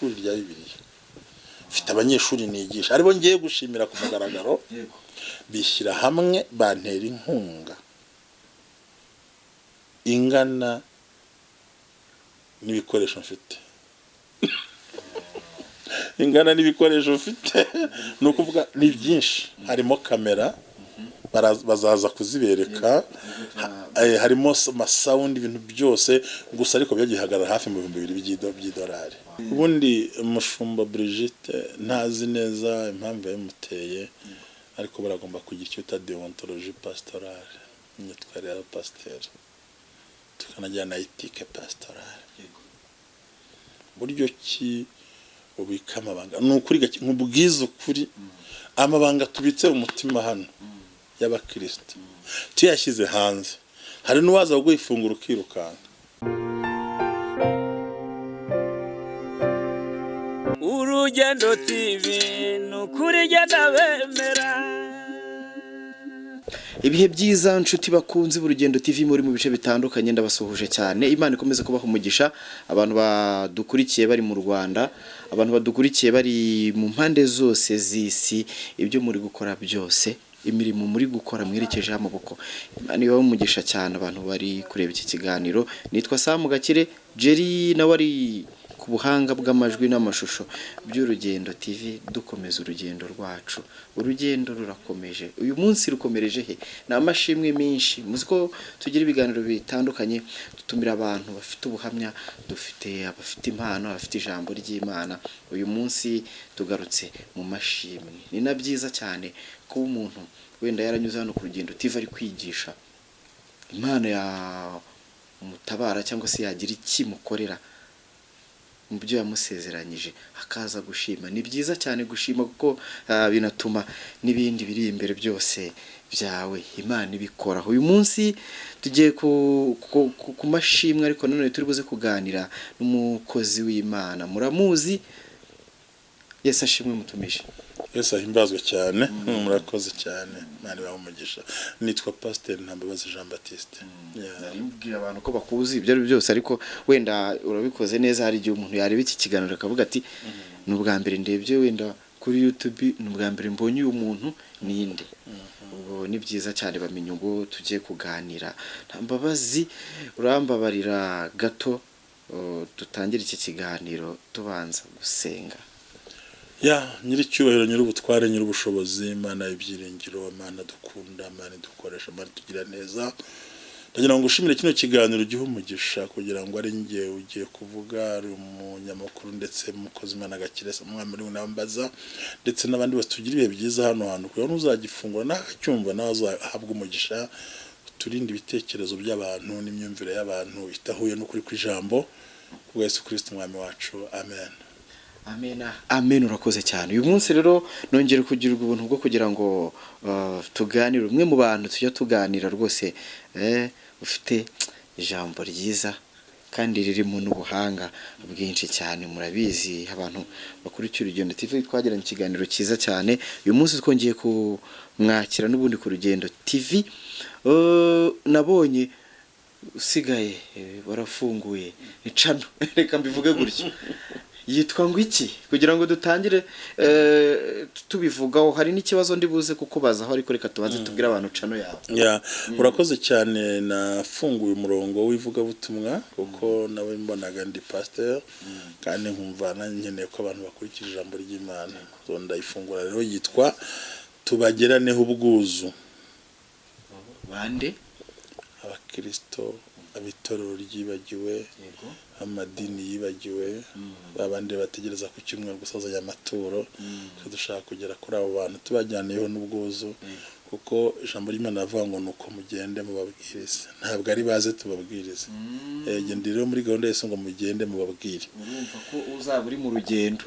ishuri rya Bibiliya, mfite abanyeshuri nigisha aribo ngiye gushimira ku mugaragaro, bishyira hamwe bantera inkunga ingana n'ibikoresho mfite ingana n'ibikoresho mfite no kuvuga ni byinshi, harimo kamera bazaza kuzibereka, harimo sound ibintu byose, gusa ariko byagihagarara hafi mu 2,000 by'idolari. Ubundi umushumba Brigitte ntazi neza impamvu yamuteye, ariko baragomba kugira icyo ta deontologie pastorale, imyitwarire ya pasteur, tukanagira na ethique pastorale. Buryo ki ubika amabanga n'ukuri nk'ubwiza ukuri, amabanga tubitse umutima hano y'abakristo tuyashyize hanze, hari n'uwaza guha ifunguro ukirukanga. Urugendo TV n'ukuri genda bemera. Ibihe byiza nshuti bakunzi b'Urugendo TV muri mu bice bitandukanye, ndabasuhuje cyane. Imana ikomeze kubaha umugisha, abantu badukurikiye bari mu Rwanda, abantu badukurikiye bari mu mpande zose z'isi, ibyo muri gukora byose, imirimo muri gukora mwerekeje amaboko, Imana ibahe umugisha cyane. Abantu bari kureba iki kiganiro, nitwa Sam Gakire, Jerry nawe ari ku buhanga bw'amajwi n'amashusho by'Urugendo TV. Dukomeza urugendo rwacu, urugendo rurakomeje. Uyu munsi rukomereje he? Ni amashimwe menshi. Muzi ko tugira ibiganiro bitandukanye, dutumira abantu bafite ubuhamya, dufite abafite impano, abafite ijambo ry'Imana. Uyu munsi tugarutse mu mashimwe. Ni na byiza cyane ko umuntu wenda yaranyuze hano ku Rugendo TV ari kwigisha, Imana ya mutabara cyangwa se yagira ikimukorera mu byo yamusezeranyije akaza gushima. Ni byiza cyane gushima, kuko binatuma n'ibindi biri imbere byose byawe Imana ibikoraho. Uyu munsi tugiye ku mashimwe, ariko nanone turi buze kuganira n'umukozi w'Imana. Muramuzi, Yesu ashimwe mutumisha. Yesu ahimbazwe cyane, murakoze cyane, Imana ibahe umugisha. Nitwa Pasteur Ntambabazi Jean Baptiste. Mbwira abantu ko bakuzi ibyo ari byose, ariko wenda urabikoze neza. Hari igihe umuntu yareba iki kiganiro akavuga ati ni ubwa mbere ndebye wenda kuri YouTube, ni ubwa mbere mbonye uyu muntu ninde. Ubwo ni byiza cyane bamenye ubwo tugiye kuganira. Ntambabazi, urambabarira gato dutangire iki kiganiro tubanza gusenga. Nyiricyubahiro, nyir'ubutware, nyir'ubushobozi, Imana y'ibyiringiro, Imana dukunda, Imana dukoresha, Imana tugira neza, ndagira ngo ushimire kino kiganiro gihe umugisha, kugira ngo ari njye ugiye kuvuga, ari umunyamakuru ndetse umukozi Imana Gakire Umwami uri unambaza, ndetse n'abandi bose tugira ibihe byiza hano hantu, kugira ngo uzagifungura nakacyumva nawe azahabwa umugisha. Turinde ibitekerezo by'abantu n'imyumvire y'abantu itahuye n'ukuri kw'ijambo, kubwa Yesu Kristo Umwami wacu, amen. Amen, amen. Urakoze cyane. Uyu munsi rero nongere kugirirwa ubuntu bwo kugira ngo tuganire. Umwe mu bantu tujya tuganira rwose ufite ijambo ryiza kandi ririmo n'ubuhanga bwinshi cyane. Murabizi abantu bakurikira Urugendo TV, twagiranye ikiganiro cyiza cyane. Uyu munsi twongeye kumwakira n'ubundi ku Rugendo TV. Nabonye usigaye barafunguye icano, reka mbivuge gutyo. Yitwa ngo iki, kugira ngo dutangire tubivugaho. Hari n'ikibazo ndi buze kukubazaho, ariko reka tubanze tubwire abantu cano yawe. Urakoze cyane. Nafunguye umurongo w'ivugabutumwa kuko nawe mbonaga ndi pasteur, kandi nkumva nkeneye ko abantu bakurikira ijambo ry'Imana. Ndayifungura rero, yitwa Tubageraneho ubwuzu. Bande? Abakristo, abitorero ryibagiwe, amadini yibagiwe, babandi bategereza ku cyumweru gusazanya amaturo. Dushaka kugera kuri abo bantu tubajyaneyeho n'ubwuzu, kuko ijambo ry'Imana avuga ngo nuko mugende mubabwirize, ntabwo ari baze tubabwirize. Genda rero muri gahunda yose ngo mugende mubabwire. Urumva ko uzaba uri mu rugendo.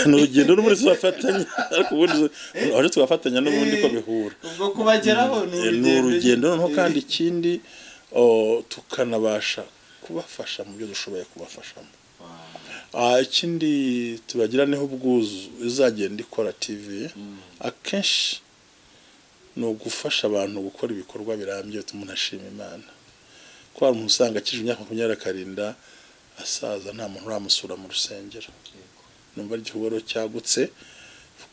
N'urugendo n'umuri tuzafatanya, ariko ubundi aho tugafatanya n'ubundi ko bihura. Ubwo kubageraho ni urugendo. Noneho kandi ikindi tukanabasha kubafasha mu byo dushoboye kubafashamo. Ikindi Tubageraneho ubwuzu izagenda ikora TV, akenshi no gufasha abantu gukora ibikorwa birambye umuntu ashima Imana. Ko umuntu usanga akije imyaka 29 asaza nta muntu uramusura mu rusengero. numva igikorwa cyagutse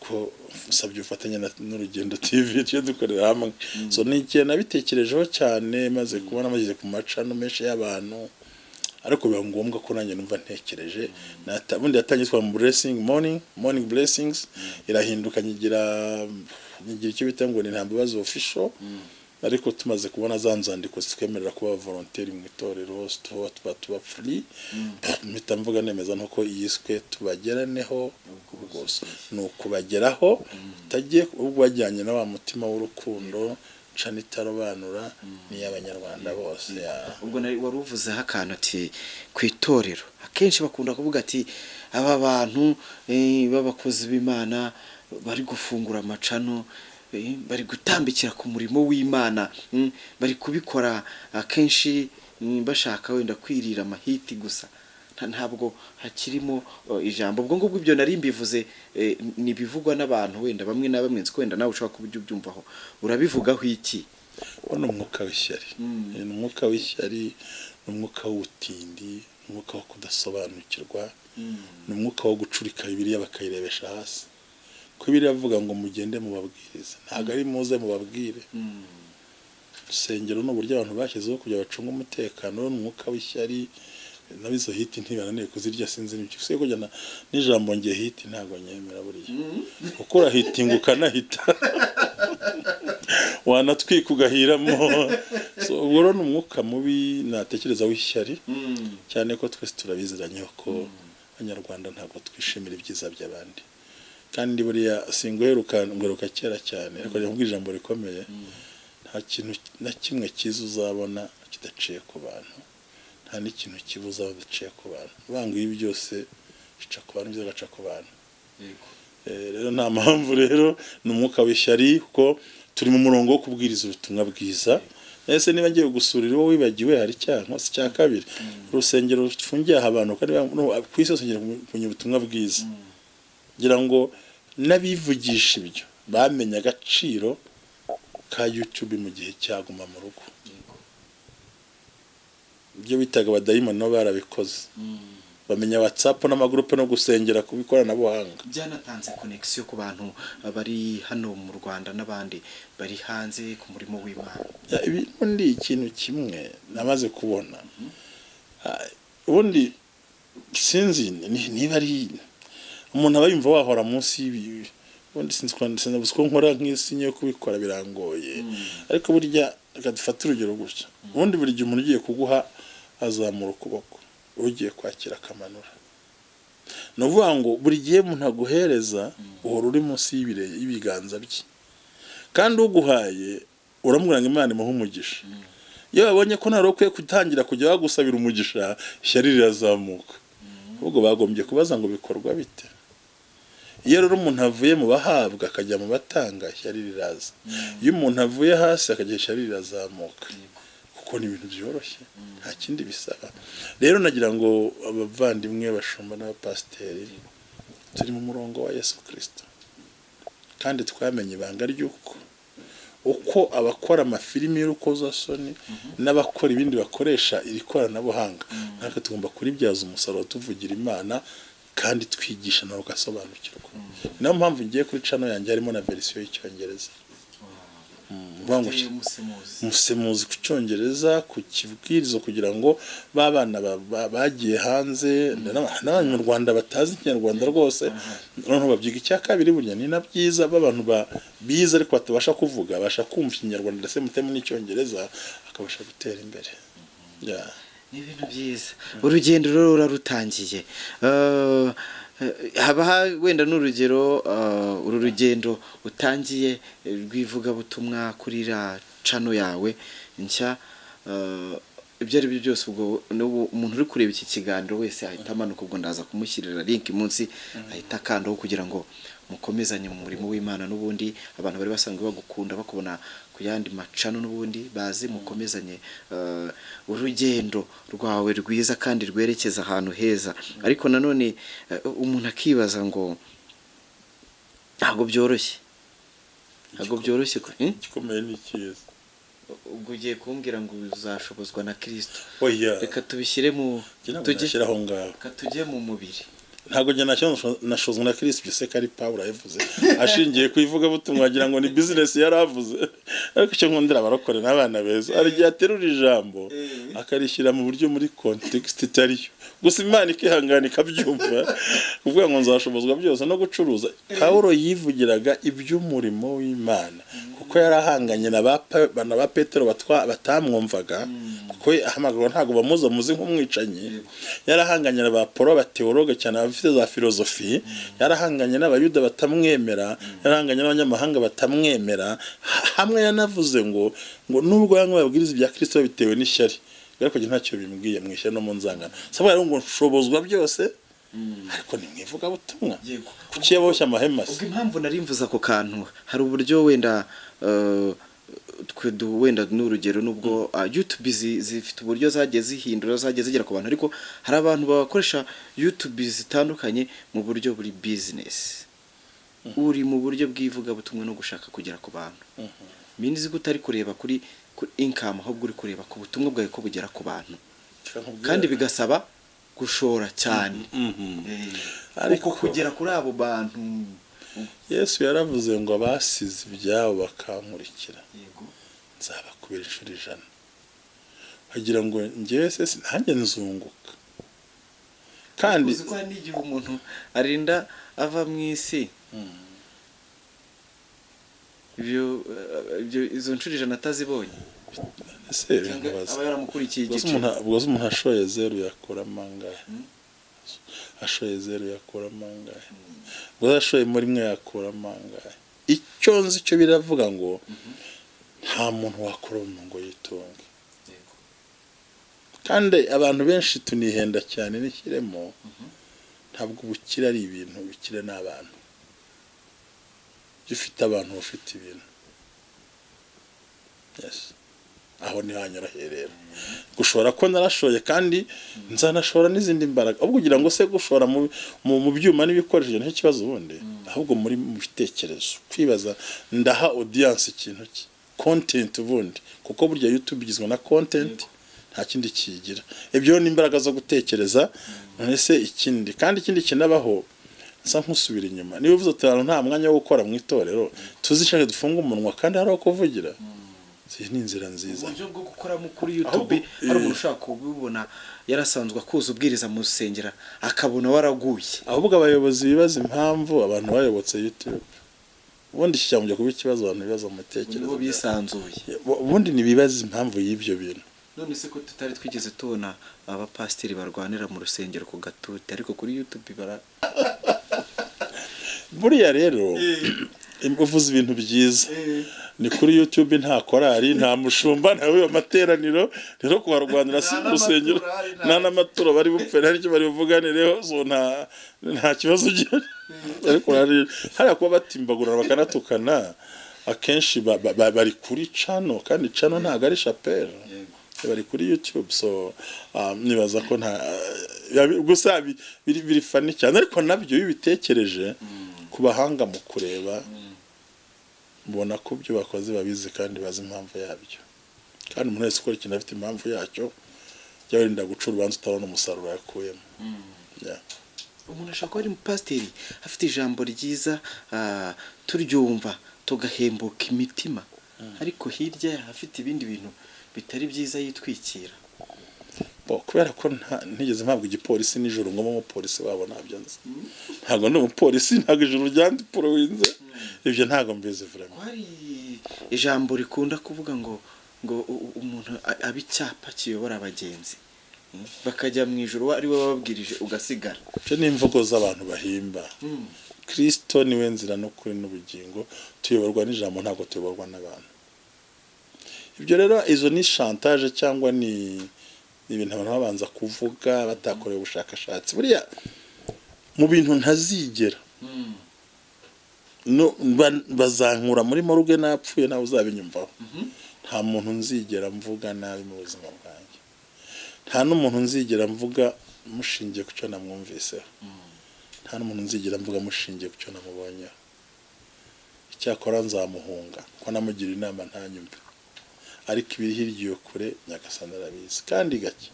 ko usabye ufatanya n'urugendo TV cyo dukorera hamwe so ni ikintu nabitekerejeho cyane maze kubona amaze ku macano menshi y'abantu ariko biba ngombwa ko nanjye numva ntekereje ubundi yatangizwa mu morning blessings irahinduka nyigira icyo bita ngo ni ntambabazi official ariko tumaze kubona za nzandiko zitwemerera kuba volunteer mu itorero tuba free mpita mvuga nemeza nuko yiswe tubageraneho rwose no kubageraho tagiye ubwajyanye na wa mutima w'urukundo canitarobanura ni y'abanyarwanda bose ubwo wari uvuze akantu ati ku itorero akenshi bakunda kuvuga ati aba bantu b'abakozi b'Imana bari gufungura amacano bari gutambikira ku murimo w'Imana bari kubikora akenshi bashaka wenda kwirira amahiti gusa ntabwo hakirimo ijambo ubwo ngubwo ibyo nari mbivuze nibivugwa n'abantu wenda bamwe na bamwe nzi kwenda nawe ushaka kubyumvaho urabivugaho iki ono umwuka w'ishyari umwuka w'ishyari umwuka w'utindi umwuka wo kudasobanukirwa umwuka wo gucurika Bibiliya bakayirebesha hasi ko biravuga ngo mugende mubabwirize ntago ari muze mubabwire rusengero n'uburyo abantu bashyizeho kugira bacunga umutekano n'umwuka w'ishyari nabizo hiti ntibananiye kuzirya sinzi n'icyo se kujyana n'ijambo ngiye hiti ntago nyemera buriya ukora hitinguka nahita wanatwika ugahiramo so ubwo n'umwuka mubi natekereza w'ishyari cyane ko twese turabiziranye ko abanyarwanda ntabwo twishimira ibyiza by'abandi kandi buriya singuheruka kera cyane ariko njye ijambo rikomeye nta kintu na kimwe cyiza uzabona kidaciye ku bantu nta n'ikintu kibuza badaciye ku bantu banga ibi byose bica ku bantu byo gaca ku bantu rero nta mpamvu rero n'umwuka w'ishyari kuko turi mu murongo wo kubwiriza ubutumwa bwiza ese niba ngiye gusurira wowe wibagiwe hari cyangwa se cya kabiri urusengero rufungiye abantu kandi ku isi yose ngira ubutumwa bwiza ngira ngo n'abivugisha ibyo bamenye agaciro ka YouTube mu gihe cyaguma mu rugo ibyo bitaga abadayimoni nabo barabikoze bamenya WhatsApp n'amagroupe no gusengera kubikoranabuhanga byanatanze connection ku bantu bari hano mu Rwanda n'abandi bari hanze ku murimo w'Imana ubundi ikintu kimwe namaze kubona ubundi sinzi niba ari umuntu aba yumva wahora munsi y'ibi ubundi sinzi ko nkora nk'isi yo kubikora birangoye ariko burya dufata urugero gutya ubundi buri gihe umuntu ugiye kuguha azamura ukuboko ugiye kwakira akamanura no vuga ngo buri gihe umuntu aguhereza uhora uri munsi y'ibiganza bye kandi uguhaye uramubwira ngo Imana imuhe umugisha iyo babonye ko nari ukwiye gutangira kujya bagusabira umugisha ishyari rirazamuka ubwo bagombye kubaza ngo bikorwa bite iyo rero umuntu avuye mu bahabwa akajya mu batanga ishyari riraza iyo umuntu avuye hasi akajya ishyari rirazamuka kuko ni ibintu byoroshye nta kindi bisaba rero nagira ngo abavandimwe bashumba n'abapasiteri turi mu murongo wa Yesu Kristo kandi twamenye ibanga ry'uko uko abakora amafilimi y'urukozasoni n'abakora ibindi bakoresha iri koranabuhanga natwe tugomba kuribyaza umusaruro tuvugira Imana kandi twigisha nawe ugasobanukirwa niyo mpamvu ngiye kuri channel yanjye harimo na version y'icyongereza musemuzi ku cyongereza ku kibwirizo kugira ngo babana bagiye hanze n'abanyarwanda batazi ikinyarwanda rwose noneho babyiga icya kabiri burya ni na byiza b'abantu biza ariko batabasha kuvuga basha kumva ikinyarwanda ndetse mutemu n'icyongereza akabasha gutera imbere ni ibintu byiza urugendo rero rutangiye haba wenda n'urugero uru rugendo utangiye rw'ivugabutumwa kuri channel yawe nshya ibyo ari byo byose ubwo umuntu uri kureba iki kiganiro wese ahita amanuka ubwo ndaza kumushyirira link munsi ahita akandaho kugira ngo mukomezanye mu murimo w'Imana n'ubundi abantu bari basanzwe bagukunda bakubona ku yandi macano n'ubundi bazi mukomezanye urugendo rwawe rwiza kandi rwerekeza ahantu heza ariko nanone umuntu akibaza ngo ntabwo byoroshye gikomeye ni cyiza ubwo ugiye kumbwira ngo uzashobozwa na Kristo oya reka tubishyire mu tujye aho ngaho tujye mu mubiri ntabwo njye nashozwe na Kristo byose ko ari Pawulo yavuze ashingiye ku ivugabutumwa wagira ngo ni business yaravuze ariko cyo nkundira abarokore n'abana beza ari gihe aterura ijambo akarishyira mu buryo muri context itariyo gusa Imana ikihangana ikabyumva kuvuga ngo nzashobozwa byose no gucuruza. Pawulo yivugiraga iby'umurimo w'Imana kuko yarahanganye na ba Petero batamwumvaga kuko ahamagarwa ntago bamuza muzi nk'umwicanyi. Yarahanganye na ba Paulo bateologe cyane abafite za filozofi, yarahanganye n'abayuda batamwemera, yarahanganye n'abanyamahanga batamwemera. Hamwe yanavuze ngo nubwo yanga babwiriza ibya Kristo bitewe n'ishyari ariko ntacyo bimbwiye mwishyira no mu nzangano. Sabara ngo nshobozwa byose ariko ni mwivuga butumwa kuki yaboshya amahema se. Ubwo impamvu narimvuza ako kantu hari uburyo wenda wenda n'urugero nubwo YouTube zifite uburyo zagiye zihindura zagiye zigera ku bantu ariko hari abantu bakoresha YouTube zitandukanye mu buryo buri business. Uri mu buryo bw'ivuga butumwa no gushaka kugera ku bantu. Minzi gutari kureba kuri income ahubwo uri kureba ku butumwa bwawe ko bugera ku bantu kandi bigasaba gushora cyane ariko kugera kuri abo bantu. Yesu yaravuze ngo abasize ibyabo bakankurikira nzabakubira inshuro 100. Wagira ngo njyewe se nanjye nzunguka kandi uzi ko hari n'igihe umuntu arinda ava mu isi izo nshuro 100 atazibonye ese aba yaramukurikiye igice. Ubwo umuntu ashoye 0 yakora mangahe? Ashoye 0 yakora mangahe? Ubwo ashoye muri mwe yakora mangahe? Icyo nzi cyo biravuga ngo nta muntu wakora ngo yitonge. Kandi abantu benshi tunihenda cyane n'ikiremo ntabwo ubukira ari ibintu bikire n'abantu. Ufite abantu bafite ibintu. Yes. Aho ni hanyura herera. Gushora ko narashoye kandi nzanashora n'izindi mbaraga. Ahubwo kugira ngo se gushora mu byuma n'ibikoresho nicyo kibazo ubundi. Ahubwo muri mu bitekerezo. Kwibaza ndaha audience ikintu ki. Content ubundi. Kuko burya YouTube igizwe na content nta kindi kigira. Ibyo ni imbaraga zo gutekereza none se ikindi kandi ikindi kinabaho nsa nkusubira inyuma. Niba uvuze utarano nta mwanya wo gukora mu itorero tuzishake dufunga umunwa kandi hari aho kuvugira. Ni inzira nziza. Uburyo bwo gukora kuri YouTube ari umuntu ushaka kubibona yarasanzwe akuza ubwiriza mu rusengera akabona waraguye. Ahubwo abayobozi bibaza impamvu abantu bayobotse YouTube. Ubundi cyamujya kuba ikibazo abantu bibaza mu tekerezo. Nibo bisanzuye. Ubundi ni bibaza impamvu y'ibyo bintu. None se ko tutari twigeze tubona abapasteri barwanira mu rusengero ku gatuti ariko kuri YouTube bara buriya rero uvuze ibintu byiza ni kuri YouTube nta korari nta mushumba ntawe amateraniro rero kubarwanira si urusengero nta n'amaturo bari bupfe ntacyo bari buvuganireho so nta kibazo ugira ariko hari kuba batimbagura bakanatukana akenshi bari kuri channel kandi channel ntago ari chapelle bari kuri YouTube so nibaza ko nta gusa biri fani cyane ariko nabyo bibitekereje ku bahanga mu kureba mbona ko byo bakoze babizi kandi bazi impamvu yabyo kandi umuntu wese ukora ikintu afite impamvu yacyo byarinda guca urubanza utabona umusaruro yakuyemo. Umuntu ashaka ari umupasteri afite ijambo ryiza turyumva tugahembuka imitima ariko hirya afite ibindi bintu bitari byiza yitwikira. Kubera ko ntigeze mpabwa igipolisi nijoro ngo mu polisi wabo nabyo nzi ntago ndi umupolisi ntago ijoro ryandi winze ibyo ntago mbizi vraiment. Hari ijambo rikunda kuvuga ngo umuntu abicyapa kiyobora abagenzi bakajya mu ijoro ari we bababwirije ugasigara. Cyo ni imvugo z'abantu bahimba. Kristo niwe nzira no kuri n'ubugingo tuyoborwa n'ijambo ntago tuyoborwa n'abantu. Ibyo rero izo ni chantage cyangwa ni ibintu abantu babanza kuvuga batakoreye ubushakashatsi buriya mu bintu ntazigera no bazankura muri moruge napfuye nawe uzabinyumvaho. Nta muntu nzigera mvuga nabi mu buzima bwanjye, nta n'umuntu nzigera mvuga mushingiye ku cyo namwumviseho, nta n'umuntu nzigera mvuga mushingiye ku cyo namubonyeho. Icyakora nzamuhunga ko namugira inama ntanyumve ariko ibiri hirya iyo kure Nyagasani arabizi kandi gake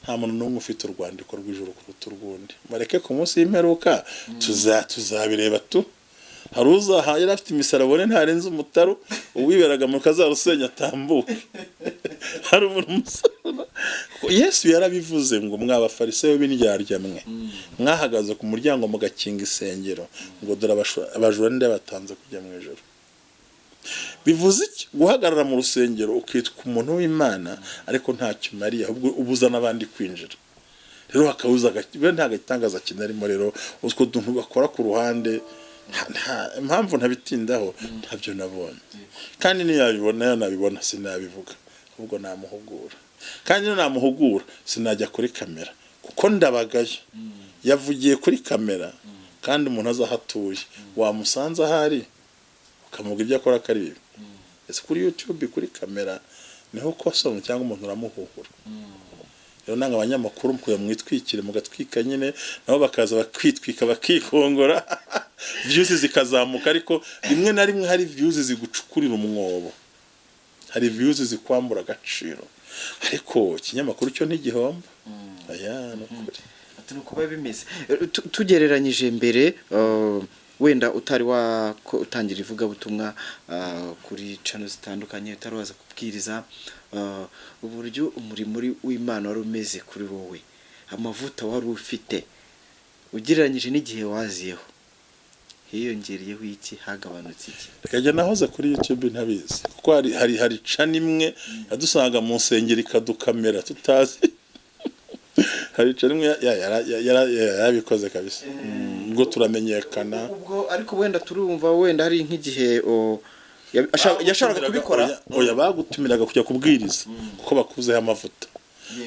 nta muntu n'umwe ufite urwandiko rw'ijuru kuruta urwundi bareke ku munsi y'imperuka tuzabireba tu hari uzaha yari afite imisarabone ntarenze umutaru uwiberaga mu kazarusenya atambuke hari umuntu musana Yesu yarabivuze ngo mw'abafarisayo b'indyarya mwe mwahagaze ku muryango mugakinga isengero ngo dore abajura nde batanze kujya mu ijuru bivuze iki guhagarara mu rusengero ukitwa umuntu w'Imana ariko ntacyo mariya ahubwo ubuza n'abandi kwinjira rero hakabuza nta gatangaza kinarimo rero utwo duntu bakora ku ruhande impamvu ntabitindaho ntabyo nabonye kandi nabibona sinabivuga ahubwo namuhugura kandi namuhugura sinajya kuri kamera kuko ndabagaye yavugiye kuri kamera kandi umuntu azahatuye wamusanze ahari ukamuga ibyo akora kari bibi ese kuri YouTube kuri kamera niho kosoma cyangwa umuntu uramuhuhura rero nanga abanyamakuru mkuye mwitwikire mugatwika nyine nabo bakaza bakwitwika bakikongora views zikazamuka ariko rimwe na rimwe hari views zigucukurira umwobo hari views zikwambura agaciro ariko ikinyamakuru cyo ntigihomba aya nukuri nuko bimeze tugereranyije mbere wenda utari utangira ivugabutumwa kuri channel zitandukanye utari waza kubwiriza uburyo umurimo w'Imana wari umeze kuri wowe amavuta wari ufite ugereranyije n'igihe waziyeho hiyongereyeho iki hagabanutse iki reka nahoze kuri YouTube ntabizi kuko hari channel imwe yadusanga mu nsengero ikadukamera tutazi hari channel imwe yarabikoze kabisa ubwo turamenyekana ubwo ariko wenda turumva wenda hari nk'igihe yasharaga kubikora oya bagutumiraga kujya kubwiriza kuko bakuzeho amavuta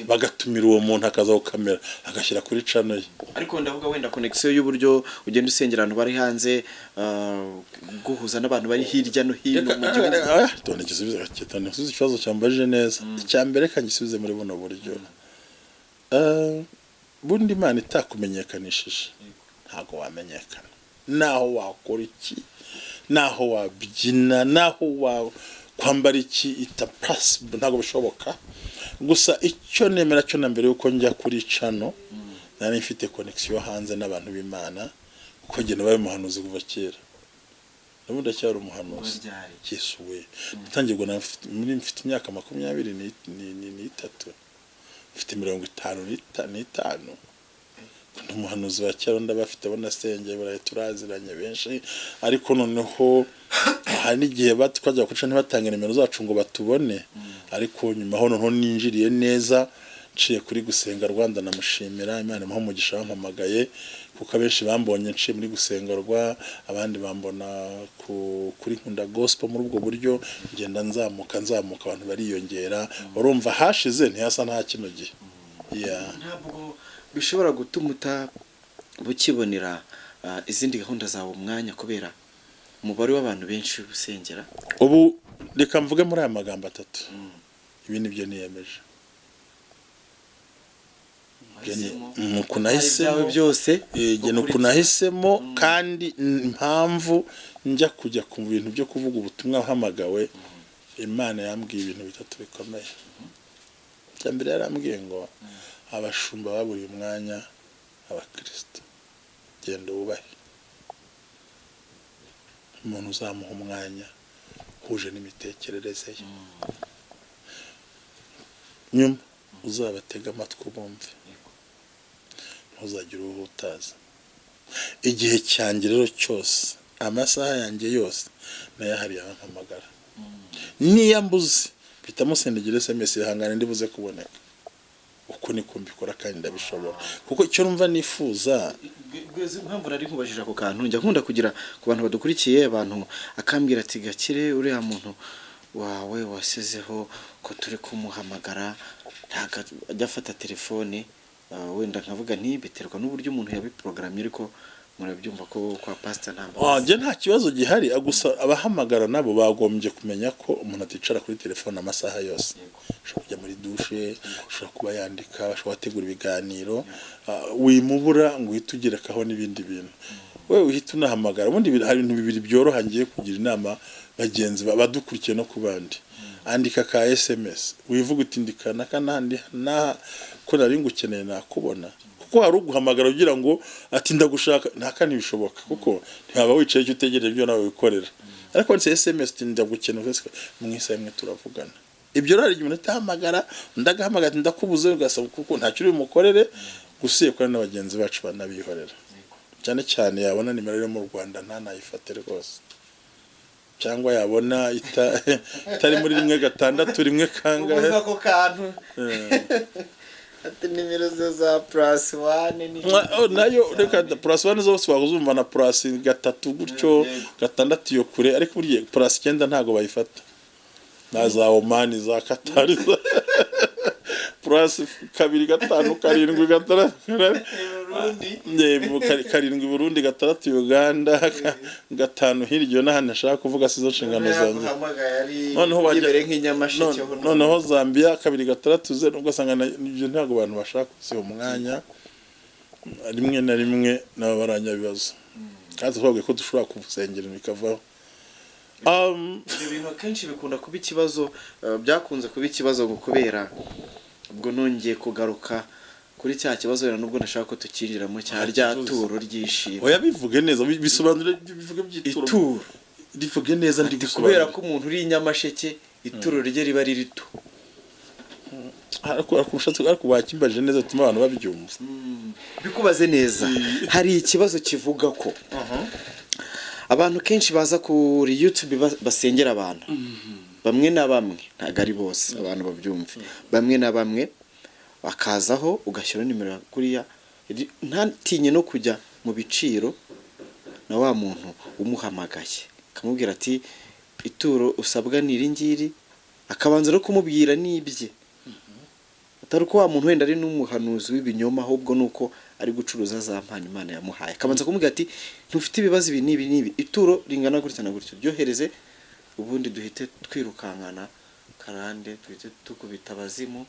bagatumira uwo muntu akaza gukamera agashyira kuri channel ye ariko ndavuga wenda connection y'uburyo ugenda usengera abantu bari hanze guhuza n'abantu bari hirya no hino mu gihugu tone gisubizo ikibazo cyambaje neza icyambere kangisubize muri buno buryo bundi Imana itakumenyekanishije ntago wamenyekana naho wakora iki naho wabyina naho kwambara iki possible ntago bishoboka gusa icyo nemera cyo na mbere yuko njya kuri channel nari mfite connection hanze n'abantu b'Imana kuko gene babe muhanuzi kuva kera n'ubundi cyari umuhanuzi Yesu we natangirwa mfite imyaka 23 mfite 55 umuhanuzi wa kera ndabafite bonasenge baraye turaziranye benshi ariko noneho hari n'igihe twajya kuca ntibatanga nimero zacu ngo batubone ariko nyuma ho noneho ninjiriye neza nciye kuri gusenga Rwanda namushimira Imana imuha umugisha wampamagaye kuko abenshi bambonye nciye muri gusengerwa abandi bambona kuri nkunda gospel muri ubwo buryo ngenda nzamuka abantu bariyongera urumva hashize ntiyasa nta kino gihe ntabwo bishobora gutuma bukibonera izindi gahunda zawe umwanya kubera umubare w'abantu benshi usengera ubu reka mvuge muri aya magambo atatu ibi nibyo niyemeje nukunahisemo byose nukunahisemo kandi impamvu njya kujya ku bintu byo kuvuga ubutumwa uhamagawe Imana yambwiye ibintu bitatu bikomeye cyambere yarambwiye ngo abashumba baburiye umwanya abakristo genda wubahe umuntu uzamuha umwanya huje n'imitekerereze ye nyuma uzabatega amatwi bumve ntuzagira uwutaza igihe cyanjye rero cyose amasaha yanjye yose nayahariye abampamagara niyambuze bita musendegere SMS ihangane ndibuze kuboneka uko niko mbikora kandi ndabishobora kuko icyo numva nifuza impamvu nari nkubajije ako kantu njya nkunda kugira ku bantu badukurikiye abantu akambwira ati Gakire uriya muntu wawe wasizeho ko turi kumuhamagara ajya afata telefone wenda nkavuga nti biterwa n'uburyo umuntu yabiprogramye ariko murabyumva ko kwa pastor namba nje nta kibazo gihari gusa abahamagara nabo bagombye kumenya ko umuntu aticara kuri telefone amasaha yose ashobora kujya muri douche ashobora kuba yandika ashobora gutegura ibiganiro wimubura ngo uhitugerekaho n'ibindi bintu wewe uhita unahamagara ubundi hari ibintu bibiri byoroha ngiye kugira inama bagenzi badukurikiye no kubandi andika ka SMS wivuga uti ndikana kanandi na ko nari ngukeneye nakubona kuko hari uguhamagara ugira ngo ati ndagushaka ntakani bishoboka kuko ntaba wicaye cyo utegereje ibyo nawe wikorera ariko ndetse SMS ati ndagukeneye mwisa imwe turavugana ibyo rari igihe utahamagara ndagahamagara ndakubuze ugasaba kuko ntacyo uri mukorere gusiye kwa n'abagenzi bacu banabihorera cyane cyane yabona nimero yo mu Rwanda ntanayifate rwose cyangwa yabona itari muri 1 6 rimwe kangahe ubuza ko kantu ati nimero za +1 ni nayo reka +1 zose waguzumva na +3 gutyo 6 yo kure ariko buriye +9 ntago bayifata na za Oman za Qatar +2 5 7 karindwi Burundi 6 Uganda 5 hiryo n'ahandi nashaka kuvuga sizo nshingano zanjye noneho bagere nk'inyamasheke noneho Zambia 2 6 ze nubwo sanga ibyo ntago abantu bashaka kusiba umwanya rimwe na rimwe n'abaranya bibazo kandi twavuga ko dushobora kuvusengera bikavaho ibintu kenshi bikunda kuba ikibazo byakunze kuba ikibazo kubera ubwo nongeye kugaruka kuri cya kibazo rero nubwo nashaka ko tukinjiramo cya rya turo ryishimo oya bivuge neza bisobanure bivuge by'ituro rivuge neza ndi kubera ko umuntu uri inyamasheke ituro rye riba riri rito ariko wakimbaje neza tuma abantu babyumva bikubaze neza hari ikibazo kivuga ko abantu kenshi baza kuri YouTube basengera abantu bamwe na bamwe ntago ari bose abantu babyumve bamwe na bamwe bakazaho ugashyira nimero kuriya ntatinye no kujya mu biciro na wa muntu umuhamagaye kamubwira ati ituro usabwa niringiri akabanza no kumubwira nibye atari ko wa muntu wenda ari n'umuhanuzi w'ibinyoma ahubwo nuko ari gucuruza za mpano Imana yamuhaye akabanza kumubwira ati ntufite ibibazo ibi nibi ituro ringana gutya na gutya ryohereze ubundi duhite twirukankana karande duhite tukubita abazimu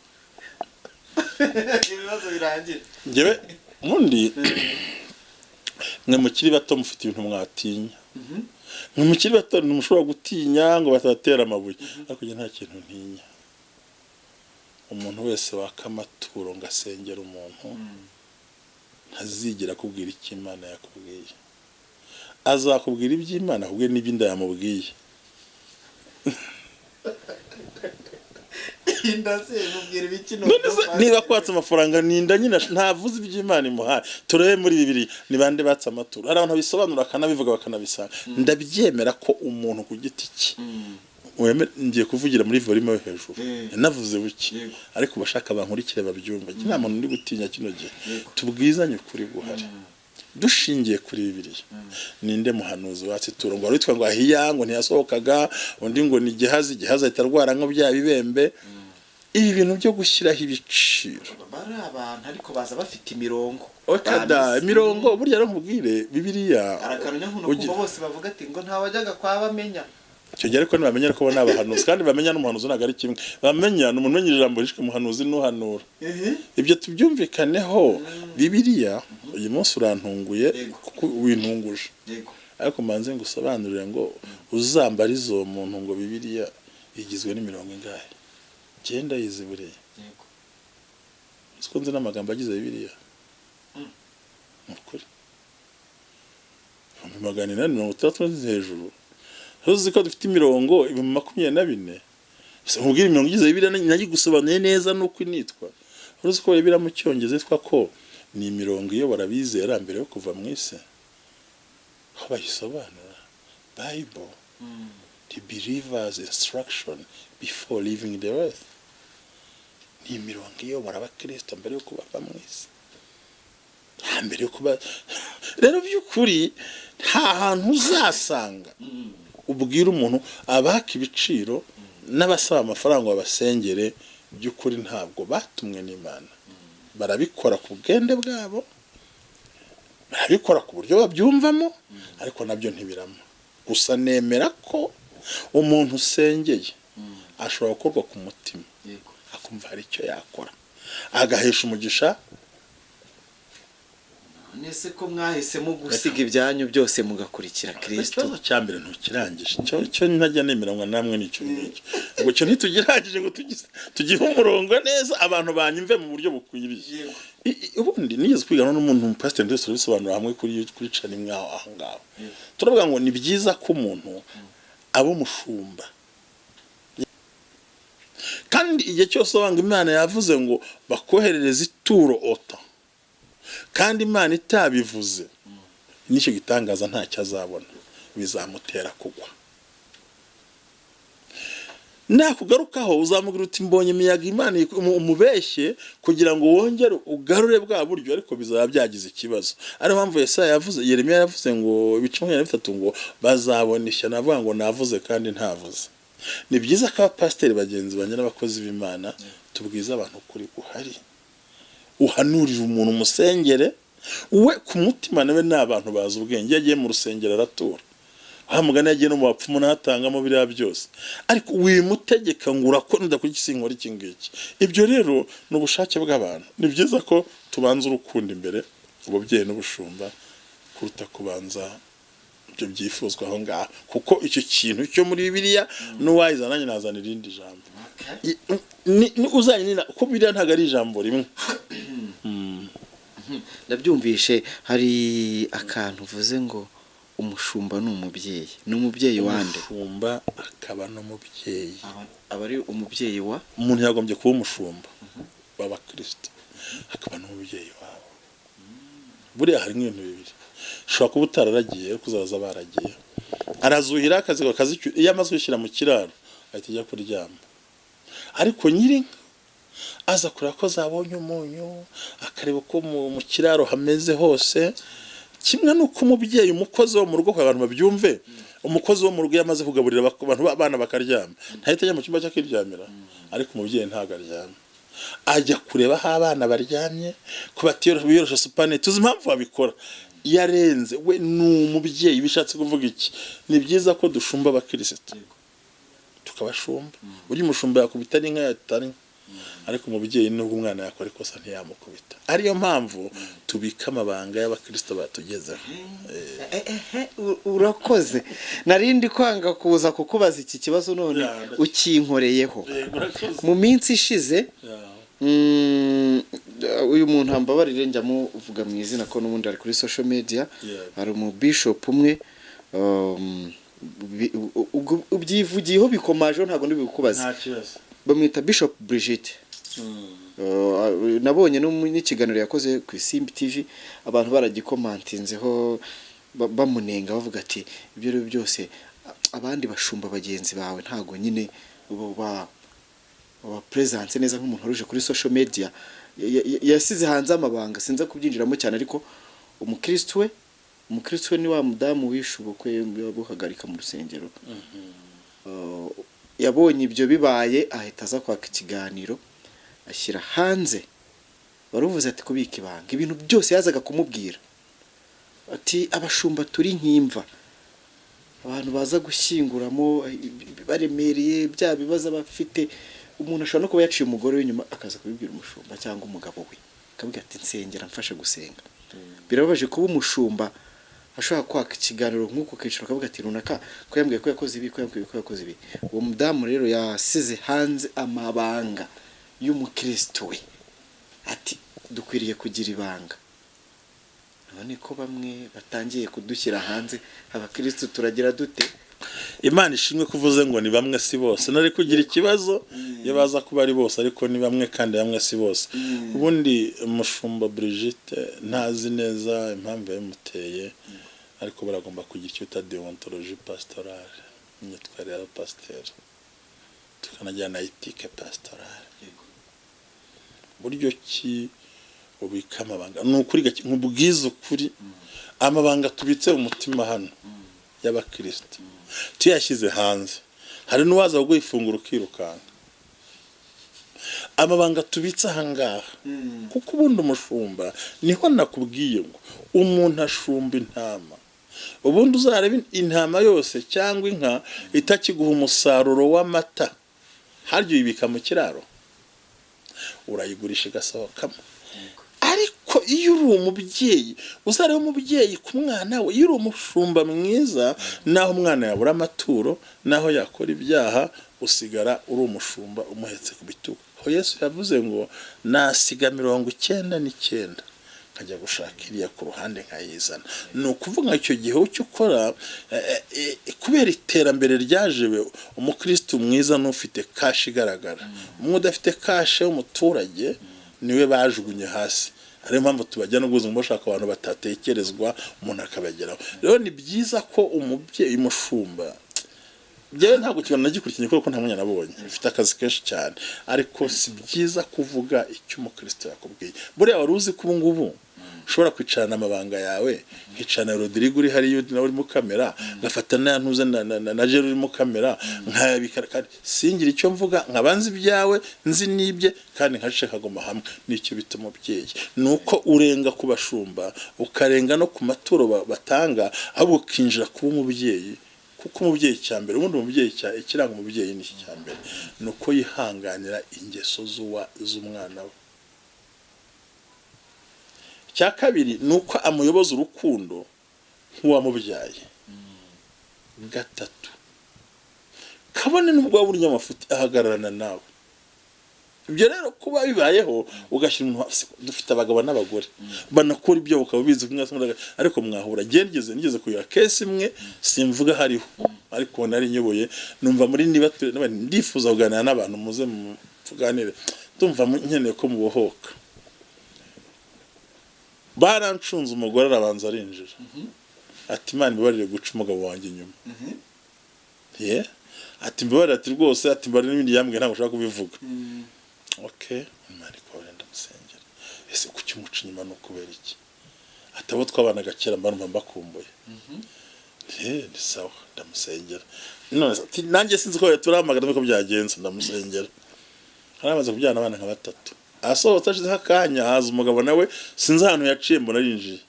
ibibazo birangira ngewe mundi mwe mukiri bato mufite ibintu mwatinya mwe mukiri bato numushobora gutinya ngo batatera amabuye ariko nta kintu ntinya umuntu wese wakamaturo ngasengera umuntu ntazigera kubwira iki Imana yakubwiye azakubwira iby'Imana ahubwo n'ibindi yamubwiye niba kwatsa amafaranga ninda nyina ntavuze iby'Imana imuhaye turebe muri bibiri ni bande batsa amaturo hari abantu bisobanura kanabivuga bakanabisanga ndabyemera ko umuntu ku giti cye ngiye kuvugira muri volume yo hejuru navuze buki ariko bashaka bankurikire babyumva nta muntu ndi gutinya kino gihe tubwizanye kuri guhari dushingiye kuri bibiri ninde muhanuzi watituro ngo witwa ngo ahiya ngo ntiyasohokaga undi ngo ni gihazi itarwara nko bya bibembe ibi bintu byo gushyiraho ibiciro bari abantu ariko baza bafite imirongo imirongo burya no nkubwire bibiliya arakananya nkuno kumva bose bavuga ati ngo ntawajyaga kwa bamenya icyo gihe ariko ntibamenya ko bona abahanuzi kandi bamenya n'umuhanuzi ntago ari kimwe bamenya n'umuntu umenyera ijambo rishwe muhanuzi n'uhanura ibyo tubyumvikaneho bibiliya uyu munsi urantunguye kuko wintunguje ariko manze ngusobanurire ngo uzambarize uwo muntu ngo bibiliya igizwe n'imirongo ingahe 9 yiziburiye siko nzi n'amagambo agize bibiliya ukuri 430 hejuru Hozi ko dufite imirongo 24 nkubwira imirongo igize bibiliya nanjye gusobanuye neza nuko initwa uruzi ko bibiliya mu cyongereza yitwa ko ni imirongo iyo barabizera mbere yo kuva mu isi aho bayisobanura Bible the believer's instruction before leaving the earth ni imirongo iyo barabakristo mbere yo kuva mu isi mbere yo kuba rero by'ukuri nta hantu uzasanga ubwira umuntu abaka ibiciro n'abasaba amafaranga babasengere by'ukuri ntabwo batumwe n'Imana barabikora ku bwende bwabo barabikora ku buryo babyumvamo ariko nabyo ntibiramo gusa nemera ko umuntu usengeye ashobora gukorwa ku mutima akumva hari icyo yakora agahesha umugisha nese ko mwahisemo gusiga ibyanyu byose mugakurikira Kristo. Ikibazo cya mbere ntukirangije cyo ntajya nemeranywa namwe n'icyo ngicyo ngo cyo ntitugirangije ngo tugihe umurongo neza abantu banyumve mu buryo bukwiriye. Ubundi nigeze kwigana n'umuntu pastor ndetse bisobanura hamwe kuri cani mwaho ahangaho turavuga ngo ni byiza ko umuntu abo mushumba kandi igihe cyose wanga Imana yavuze ngo bakoherereza ituro ota kandi Imana itabivuze nicyo gitangaza ntacyo azabona bizamutera kugwa. Nakugarukaho uzamubwira uti mbonye imiyaga Imana umubeshye kugira ngo wongere ugarure bwa buryo ariko bizaba byagize ikibazo. Ari mpamvu Yesaya yavuze Yeremiya yavuze ngo ibice 23 ngo bazabona ishyano avuga ngo navuze kandi ntavuze. Ni byiza ko abapasiteri bagenzi banye n'abakozi b'Imana tubwiza abantu kuri guhari uhanurira umuntu umusengere we ku mutima nawe n'abantu bazi ubwenge yagiye mu rusengero aratura hamugana yagiye no mu bapfumu natangamo biriya byose ariko wimutegeka ngo urakunda kuri kisinkora iki ngiki. Ibyo rero n'ubushake bw'abantu ni byiza ko tubanza urukundo imbere ububyeyi n'ubushumba kuruta kubanza ibyo byifuzwa aho ngaho kuko icyo kintu cyo muri Bibiliya n'uwayizana nanjye nazana irindi jambo ni uzanye nina ko Bibiliya ntago ari ijambo rimwe. Ndabyumvishe hari akantu uvuze ngo umushumba n'umubyeyi wande umushumba akaba n'umubyeyi aba ari umubyeyi wa umuntu yagombye kuba umushumba w'abakristo akaba n'umubyeyi wabo. Buriya hari ibintu bibiri ushobora kuba utararagiye ariko uzaza baragiye arazuhira akazi iyo amaze gushyira mu kiraro ahita ajya kuryama ariko nyirinka aza kureba ko zabonye umunyu akareba ko mu kiraro hameze hose kimwe nuko umubyeyi umukozi wo mu rugo abantu babyumve umukozi wo mu rugo yamaze kugaburira abantu abana bakaryama ntahita ajya mu cyumba cy'akiryamira ariko umubyeyi ntago aryama ajya kureba aho abana baryamye ko biyorosha supanete tuzi impamvu babikora yarenze we n'umubyeyi bishatse kuvuga iki. Ni byiza ko dushumba abakristo tukabashumba uri mushumba yakubita n'inka yatari ariko umubyeyi nubwo umwana yakora ikosa ntiyamukubita. Ariyo mpamvu tubika amabanga y'abakristo batugezeho. Urakoze narindi kwanga kuza kukubaza iki kibazo none ukinkoreyeho mu minsi ishize. Uyu muntu ambabarire njya muvuga mu izina ko n'ubundi ari kuri social media hari umu bishop umwe ubyivugiyeho bikomaje ntago ndibikubaza bamwita Bishop Brigitte. Nabonye no n'ikiganiro yakoze ku Isimbi TV abantu baragikomantinzeho bamunenga bavuga ati ibyo rero byose abandi bashumba bagenzi bawe ntago nyine ba presence neza nk'umuntu waruje kuri social media yasize hanze amabanga sinza kubyinjiramo cyane ariko umukristo we ni wa mudamu wishubukwe buhagarika mu rusengero. Yabonye ibyo bibaye ahita aza kwaka ikiganiro ashyira hanze baruvuze ati kubika ibanga ibintu byose yazaga kumubwira ati abashumba turi nk'imva abantu baza gushyinguramo baremereye bya bibazo bafite umuntu ashobora no kuba yaciye umugore w'inyuma akaza kubibwira umushumba cyangwa umugabo we akabwira ati nsengera mfasha gusenga. Birababaje kuba umushumba ashobora kwaka ikiganiro nk'uko kiciro akavuga ati runaka ko yambwiye ko yakoze ibi uwo mudamu rero yasize hanze amabanga y'umukristo we ati dukwiriye kugira ibanga. None ko bamwe batangiye kudushyira hanze abakristo turagira dute? Imana ishimwe kuvuze ngo ni bamwe si bose nari kugira ikibazo iyo baza kuba ari bose ariko ni bamwe kandi bamwe si bose. Ubundi umushumba Brigitte ntazi neza impamvu yamuteye ariko baragomba kugira icyo ta deontologie pastorale imyitwarire ya pasteur tukanajyana ethique pastorale. Buryo ki ubika amabanga n'ukuri nk'ubwiza ukuri amabanga tubitse umutima hano y'abakristo tuyashyize hanze hari n'uwaza ngo ifunguro ukirukanga amabanga tubitse ahangaha kuko ubundi umushumba niho nakubwiye ngo umuntu ashumba intama ubundi uzareba intama yose cyangwa inka itakiguha umusaruro w'amata haryo ibika mu kiraro urayigurisha igasohokamo ariko ariko iyo uri umubyeyi uzareba umubyeyi ku mwana we, iyo uri umushumba mwiza naho umwana yabura amaturo naho yakora ibyaha usigara uri umushumba umuhetse ku bitugu. Aho Yesu yavuze ngo nasiga 99 nkajya gushaka iriya ku ruhande nkayizana. Ni ukuvuga icyo gihe cyo ukora kubera iterambere ryaje, umukristo mwiza n'ufite kashi igaragara, umwe udafite kashe w'umuturage niwe bajugunye hasi. Ariyo mpamvu tubajya no guza bashaka abantu batatekerezwa umuntu akabageraho. Rero ni byiza ko umubyeyi umushumba, byewe ntabwo kibona nagikurikiye kuko nta mwanya nabonye, bifite akazi kenshi cyane, ariko si byiza kuvuga icyo umukristo yakubwiye. Buriya wari uzi ko ubu ngubu ushobora kwicarana amabanga yawe, nkicana Rodrigo uri hariyo nawe uri mu kamera, ngafata ntuze na Jero uri mu kamera, nkayabika kandi singira icyo mvuga, nkabanza ibyawe nzi nibye kandi nkace kagoma hamwe. Nicyo bita umubyeyi, nuko urenga ku bashumba ukarenga no ku maturo batanga, ahubwo ukinjira kuba umubyeyi. Kuko umubyeyi cyambere, ubundi umubyeyi ikiranga umubyeyi ni cyambere, nuko yihanganira ingeso z'umwana we. Cya kabiri nuko amuyoboza urukundo nk'uwamubyaye. Gatatu, kabone n'ubwo waba uri nyamafuti ahagararana nawe. Ibyo rero kuba bibayeho ugashyira umuntu, dufite abagabo n'abagore banakora ibyo bakaba bizi ariko mwahura. Nigeze kugira case imwe, simvuga hariho, ariko nari nyoboye, numva muri ndifuza kuganira n'abantu muze muganire, ndumva nkeneye ko mubohoka. Barancunze umugore arabanza arinjira, ati Imana ibabarire guca umugabo wanjye inyuma. Ati mbabarire, ati rwose, ati mbabarire n'ibindi yambwiye ntabwo ushaka kubivuga. Okay, Imana ikora ndamusengera. Ese kuki umuca inyuma no kubera iki? Atabo twabanaga kera mbarumva mbakumbuye. Ni sawa, ndamusengera. None ati nanjye sinzi ko turamagana nuko byagenze, ndamusengera. Haramaze kubyana abana nka 3. Asohotse ashize akanya, haza umugabo nawe sinzi ahantu yaciye mbona arinjiye.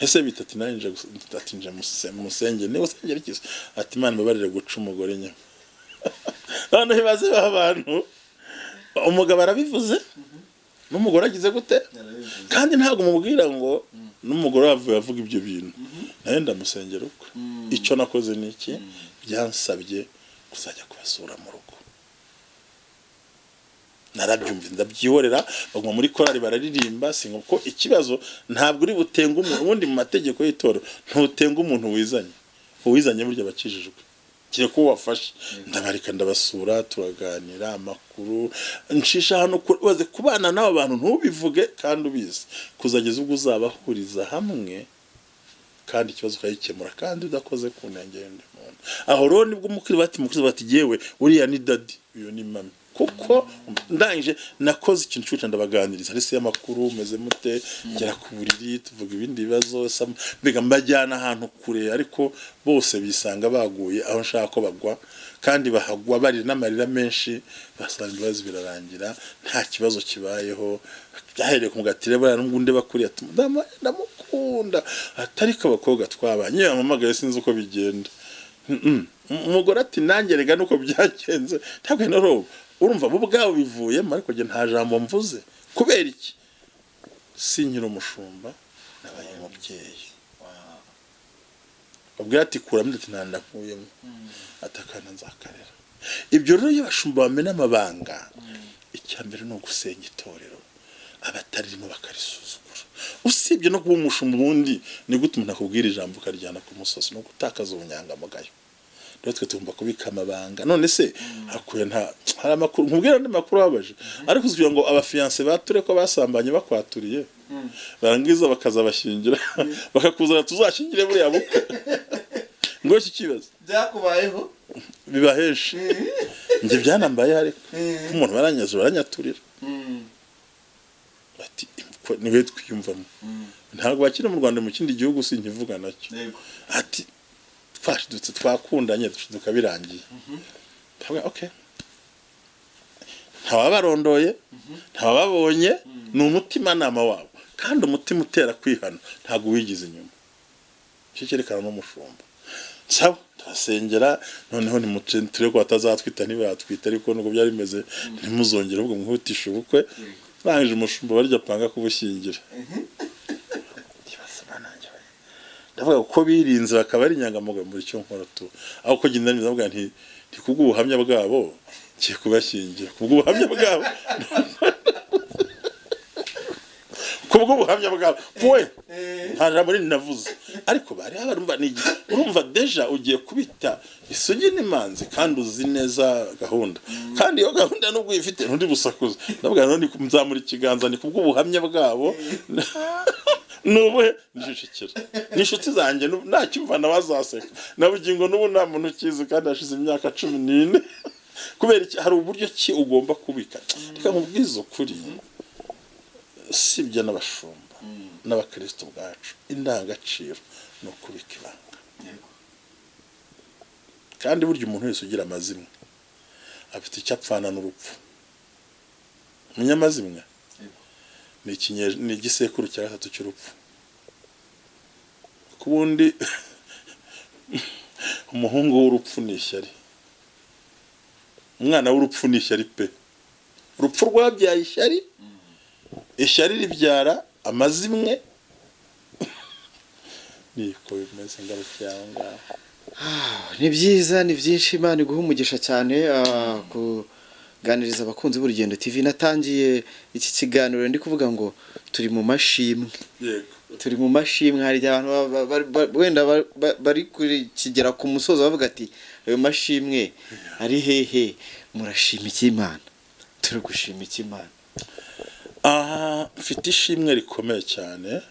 Ese bitatu narinje atinje musenge, niwe usengera iki? Ati Imana ibabarire guca umugore nyuma. None bibaze abantu, umugabo arabivuze n'umugore agize gute, kandi ntabwo mubwira ngo n'umugore wavuye avuga ibyo bintu. Naye ndamusengera uko. Icyo nakoze ni iki? Byansabye kuzajya kubasura mu rugo. Narabyumva ndabyihorera, baguma muri korali bararirimba, singo ko ikibazo ntabwo uri butenga umuntu. Ubundi mu mategeko y'itoro ntutenga umuntu wizanye burya bakijijwe, kire ko wafashe. Ndabarika ndabasura, turaganira amakuru, nshisha hano waze kubana n'abo bantu ntubivuge kandi ubizi, kuzageza ubwo uzabahuriza hamwe kandi ikibazo kayikemura kandi udakoze ku ntengende muntu. Aho rero nibwo umukristo bati yewe uriya ni daddy, uyo ni mami. Kuko ndangije nakoze ikintu cy'uca ndabaganiriza, ari se y'amakuru meze mute, ngera ku buriri tuvuga ibindi bibazo, mbega mbajyana ahantu kure, ariko bose bisanga baguye aho nshaka ko bagwa, kandi bahagwa bari n'amarira menshi, basanga ibibazo birarangira nta kibazo kibayeho. Byahereye ku mugatire bara n'ungunde bakuriye ati ndamukunda, atari ko abakobwa twabanye yamamagaye sinzi uko bigenda. Umugore ati nanjye rega nuko byagenze, ntabwo naro urumva bo bwawe bivuyemo, ariko nge nta jambo mvuze. Kubera iki? Sinyira umushumba nabaye umubyeyi. Ubwo ati kuramo ati nandakuyemo, atakana nzakarera. Ibyo rero y'abashumba bamena amabanga, icyambere no gusenga itorero abatarimo bakarisuzugura. Usibye no kuba umushumba ubundi ni gute umuntu akubwira ijambo ukaryana ku musozi no gutakaza ubunyangamugayo. Rero twe tugomba kubika amabanga. None se hakuye hari amakuru nkubwira andi makuru abaje, ariko kugira ngo abafiance bature ko basambanye bakwaturiye, barangiza bakazabashingira bakakuzana tuzashingire buriya bukwe. Ngo iki kibazo byakubayeho bibaheshe. Nge byanambaye, ariko umuntu baranyaturira. Ati niwe twiyumvamo. Ntabwo bakira mu Rwanda, mu kindi gihugu sinkivuga nacyo. Ati twashidutse twakundanye dushiduka birangiye. Okay, ntawabarondoye, ntawababonye, ni umutima nama wabo, kandi umutima utera kwihana ntabwo wigize inyuma. Cyo cyerekana n'umushumba. Sawa, turasengera, noneho nimuture ko batazatwita ntibatwita, ariko nuko byari bimeze ntimuzongere ubwo mwihutisha ubukwe. Rangije umushumba barya panga kubushyingira. Ndavuga ko birinze bakaba ari inyangamugayo muri cyo nkora tu. Aho ko genda ndavuga nti kubw'ubuhamya bwabo kiye kubashyingira. Kubw'ubuhamya bwabo. Kubw'ubuhamya bwabo. Poe. Nta muri navuze. Ariko bari abarumva nigi. Urumva deja ugiye kubita isugi n'imanzi kandi uzi neza gahunda. Kandi iyo gahunda nubwo ifite ntundi busakuza. Ndavuga none kumzamura ikiganza ni kubw'ubuhamya bwabo. Nubuhe nishishikira nishuti zanjye ntacyumvana bazaseka nabugingo nubu nta muntu ukizi kandi ashize imyaka 14 kubera iki hari uburyo ki ugomba kubika reka nkubwiza ukuri sibye n'abashumba n'abakristo bwacu indangagaciro no kubika ibanga kandi buryo umuntu wese ugira amazimwe afite icyapfana n'urupfu munyamazimwe ni igisekuru cya gatatu cy'urupfu kubundi umuhungu w'urupfu ni ishyari umwana w'urupfu ni ishyari pe urupfu rwabyaye ishyari ribyara amazimwe niko bimeze ngarucyanga ni byiza ni byinshi Imana iguha umugisha cyane kuganiriza abakunzi b'Urugendo TV natangiye iki kiganiro ndi kuvuga ngo turi mu mashimwe yego turi mu mashimwe hari abantu wenda bari kugera ku musozo bavuga ati ayo mashimwe ari hehe murashima iki Imana turi gushima iki Imana mfite ishimwe rikomeye cyane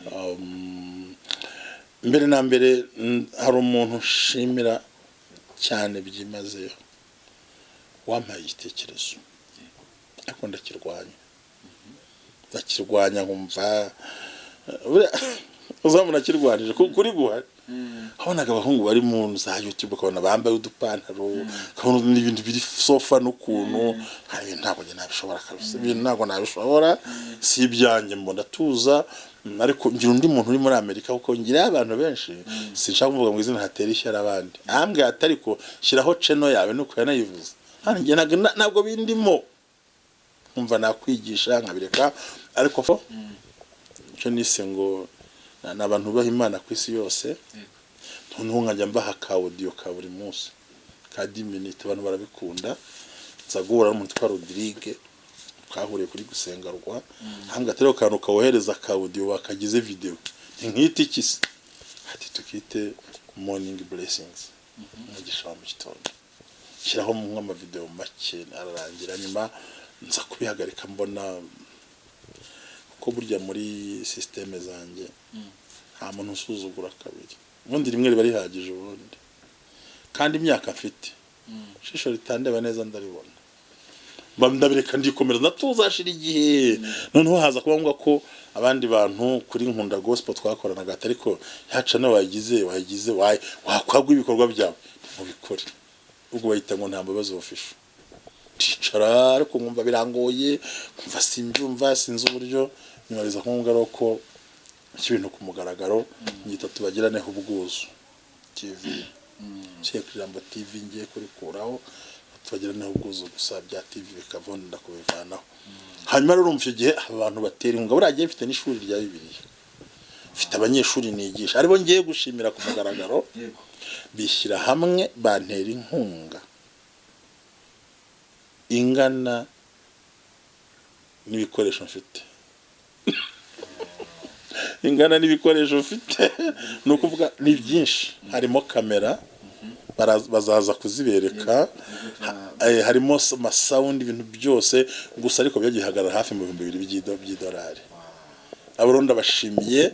mbere na mbere hari umuntu ushimira cyane byimazeyo wampaye igitekerezo ariko ndakirwanya nkumva uzamuna kirwanije kuri guhari habonaga abahungu bari mu za YouTube ukabona bambaye udupantaro ukabona n'ibintu biri sofa n'ukuntu hari ntabwo nabishobora kabisa ibintu ntabwo nabishobora si ibyanjye mbona tuza ariko ngira undi muntu uri muri Amerika kuko ngira abantu benshi sinshaka kuvuga ngo izina hatera ishyara abandi ambwe atariko shiraho channel yawe nuko yanayivuze hanjye ntabwo bindimo umva nakwigisha nkabireka ariko cyo nise ngo n'abantu baha Imana ku isi yose ntuntu nkajya mbaha ka audio ka buri munsi ka 10 minutes abantu barabikunda nzagura n'umuntu twa Rodrigue twahuriye kuri gusengarwa hanga atero kantu kawohereza ka audio bakagize video nk'iti kisi ati tukite morning blessings umugisha wa mugitondo shiraho mu nkama video make ararangira nyuma nza kubihagarika mbona ko burya muri systeme zanjye nta muntu usuzugura kabiri ubundi rimwe riba rihagije ubundi kandi imyaka mfite shisho ritandeba neza ndaribona ndabireka ndikomera natuzashira igihe noneho haza kuba ko abandi bantu kuri nkunda gospel twakoranaga ariko yaca na wagize wakwagwa ibikorwa byawe mubikore ubwo bayita ngo nta mbabazo official ticara ariko nkumva birangoye kumva simbyumva sinzi uburyo nyumariza nkongaro ko ibintu ku mugaragaro nyita tubagiraneho ubwuzu TV cye kujambo TV ngiye kuri kuraho tubagiraneho ubwuzu gusa bya TV bikavonda kubivanaho hanyuma rero umfye gihe abantu batera inkunga buragiye mfite n'ishuri rya Bibiliya mfite abanyeshuri nigisha aribo ngiye gushimira ku mugaragaro bishyira hamwe bantera inkunga ingana n'ibikoresho mfite ingana n'ibikoresho mfite no kuvuga ni byinshi harimo kamera bazaza kuzibereka harimo sound ibintu byose gusa ariko byagihagarara hafi mu 2000 by'idolari abaronda bashimiye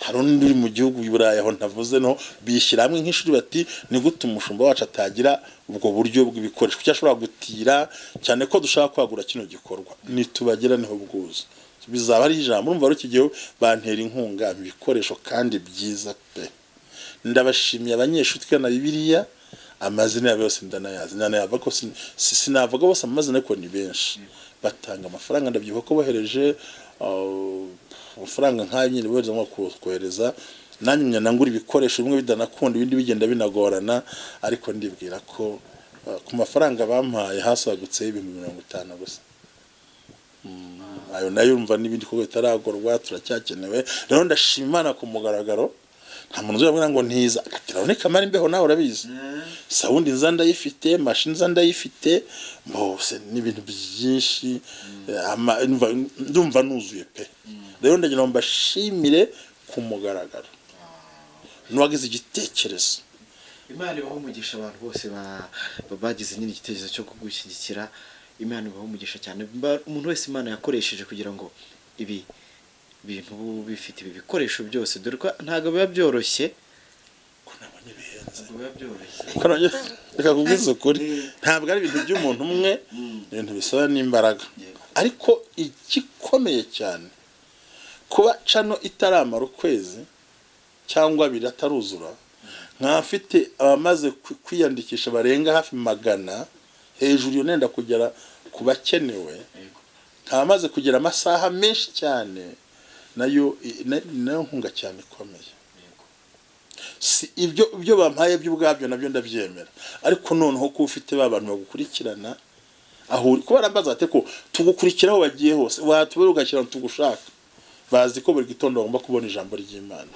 hari undi uri mu gihugu y'Uburayi aho ntavuze no bishyira hamwe nk'ishuri bati ni gute umushumba wacu atagira ubwo buryo bw'ibikoresho cyashobora gutira cyane ko dushaka kwagura kino gikorwa nitubagiraneho ubwuzu bizaba ari ijambo urumva rukigiye bantera inkunga ibikoresho kandi byiza pe ndabashimiye abanyeshuri twa na Bibiliya amazina yabo yose ndanayavuga ko sinavuga bose amazina ariko ni benshi batanga amafaranga ndabyibuka ko bohereje amafaranga nk'anyine bohereza nko kohereza nanjye nangura ibikoresho bimwe bidanakunda ibindi bigenda binagorana ariko ndibwira ko ku mafaranga bampaye hasagutse 50 gusa ayo nayo urumva n'ibindi kuko bitaragorwa turacyakenewe rero ndashima Imana ku mugaragaro nta muntu uzabwira ngo ntiza agatira ne kamara imbeho nawe urabizi sound nza ndayifite machine nza ndayifite bose n'ibintu byinshi ndumva nuzuye pe rero ndagira ngo mbashimire ku mugaragaro n'uwagize igitekerezo Imana ibaho umugisha abantu bose bagize nyine igitekerezo cyo kugushyigikira Imana ibaho umugisha cyane umuntu wese Imana yakoresheje kugira ngo ibi bintu bifite ibi bikoresho byose dore ko ntago biba byoroshye ko nabonye bihenze biba byoroshye reka kubwiza ukuri ntabwo ari ibintu by'umuntu umwe ibintu bisaba n'imbaraga ariko igikomeye cyane kuba cano itaramara ukwezi cyangwa abiri ataruzura nkafite abamaze kwiyandikisha barenga hafi 100 hejuru yo nenda kugera ku bakenewe nkamaze kugira amasaha menshi cyane nayo nkunga cyane ikomeye si ibyo bampaye by'ubwabyo nabyo ndabyemera ariko noneho ko ufite babantu bagukurikirana aho kuba rambaza ate ko tugukurikiraho wagiye hose watubera ugakira tugushaka bazi ko buri gitondo bagomba kubona ijambo ry'Imana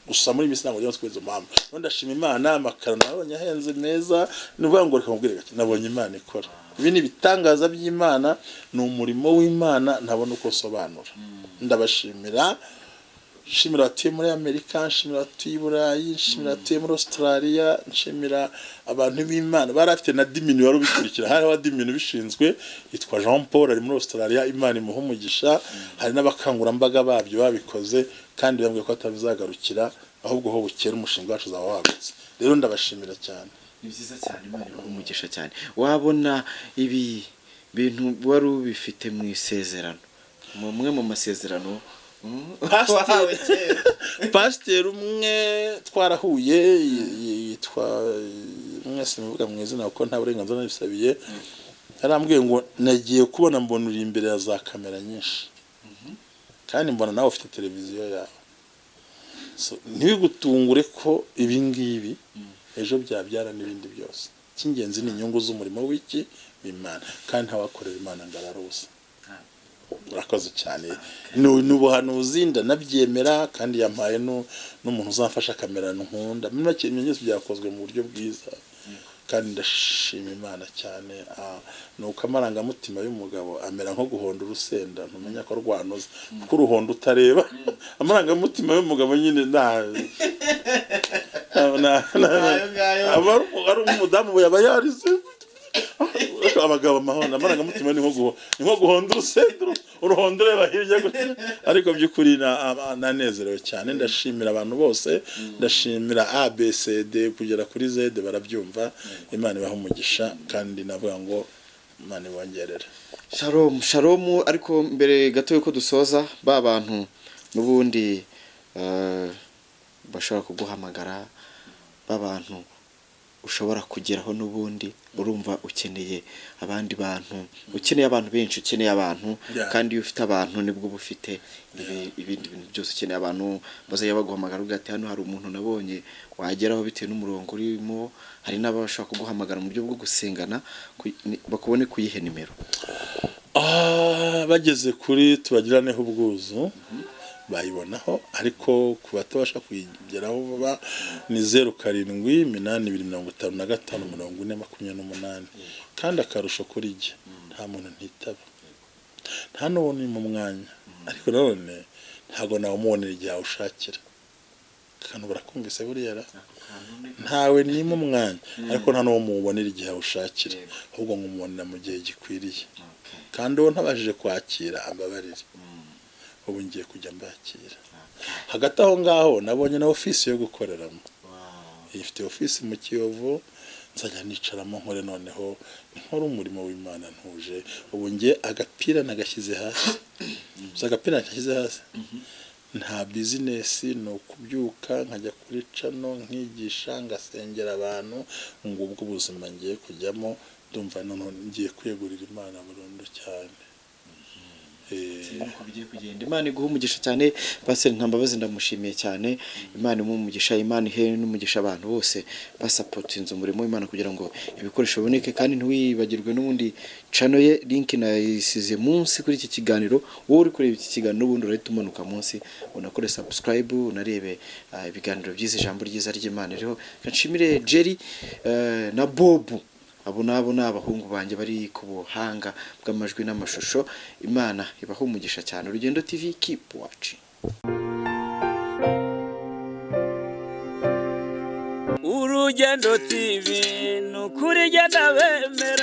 gusa muri misi ntabwo ryose kweza mama none ndashima Imana amakara nabonye ahenze meza nuvuga ngo reka mubwire gake nabonye Imana ikora ibi ni bitangaza by'Imana ni umurimo w'Imana ntabona uko sobanura ndabashimira nshimira atuye muri Amerika nshimira atuye i Burayi nshimira atuye muri Australia nshimira abantu b'Imana barafite na dimini wari ubikurikira hari wa dimini bishinzwe yitwa Jean Paul ari muri Australia Imana imuha umugisha hari n'abakangurambaga babyo babikoze kandi bambwiye ko atabizagarukira ahubwo ho bukera umushinga wacu zawa wagutse rero ndabashimira cyane ni byiza cyane Imana ibaho umugisha cyane wabona ibi bintu wari ubifite mu isezerano mumwe mu masezerano Pastor umwe twarahuye yitwa mwese muvuga mu izina kuko nta burenganzira nabisabiye yarambwiye ngo nagiye kubona mbona uri imbere ya za kamera nyinshi kandi mbona nawe ufite televiziyo yawe ntibigutungure ko ibi ngibi ejo byabyara n'ibindi byose cy'ingenzi ni inyungu z'umurimo w'iki Imana kandi ntawakorera Imana ngararusa urakoze cyane n'ubuhanuzi ndanabyemera kandi yampaye n'umuntu uzamfasha kamera nkunda make byose byakozwe mu buryo bwiza kandi ndashima Imana cyane nuko amarangamutima y'umugabo amera nko guhonda urusenda ntumenya ko rwanoze kuko uruhondo utareba amarangamutima y'umugabo nyine ari umudamu yaba yarize abagabo amahona amarangamutima ni nko guhonda urusenda uruhondo reba hirya ariko by'ukuri nanezerewe cyane ndashimira abantu bose ndashimira ABCD kugera kuri Z barabyumva Imana ibaha umugisha kandi navuga ngo Imana ibongerere Shalom ariko mbere gato yuko dusoza ba bantu n'ubundi bashobora kuguhamagara babantu ushobora kugeraho n'ubundi urumva ukeneye abandi bantu ukeneye abantu benshi ukeneye abantu kandi iyo ufite abantu nibwo bufite ibindi bintu byose ukeneye abantu bazaya baguhamagara ugati hano hari umuntu nabonye wageraho bitewe n'umurongo urimo hari n'abashaka kuguhamagara mu buryo bwo gusengana bakubone kuyihe nimero bageze kuri tubagiraneho ubwuzu bayibonaho ariko ku batabasha kuyigeraho vuba ni 0782554028 kandi akarusho kuri jye nta muntu ntitaba nta n'uwo ni mu mwanya ariko none ntago nawe umubonera igihe ushakira kandi barakumvise buriya ntawe ni mu mwanya ariko nta n'uwo mubonera igihe ushakira ahubwo ngumubonera mu gihe gikwiriye kandi uwo ntabashije kwakira ambabarire ubu ngiye kujya mbakira hagati aho ngaho nabonye na ofisi yo gukoreramo ifite ofisi mu Kiyovu nzajya nicaramo nkore noneho nkora umurimo w'Imana ntuje ubu ngiye agapira nagashyize hasi agapira nagashyize hasi nta business no kubyuka nkajya kuri cano nkigisha ngasengera abantu ngo ubwo ubuzima ngiye kujyamo ndumva none ngiye kwegurira Imana burundu cyane nuko bigiye kugenda. Imana iguha umugisha cyane Pastor Ntambabazi, ndamushimiye cyane. Imana imuha umugisha, Imana ihe n'umugisha abantu bose basapotinze umurimo w'Imana kugira ngo ibikoresho biboneke, kandi ntiwibagirwe n'ubundi channel ye, link nayisize munsi kuri iki kiganiro. Wowe uri kureba iki kiganiro n'ubundi urahita umanuka munsi unakore subscribe, unarebe ibiganiro byiza, ijambo ryiza ry'Imana. Rero kanshimire Jerry na Bob, abo nabo n'abahungu banjye bari ku buhanga bw'amajwi n'amashusho. Imana ibaha umugisha cyane. Urugendo TV, keep watching. Urugendo TV nukuri jya ndabemera.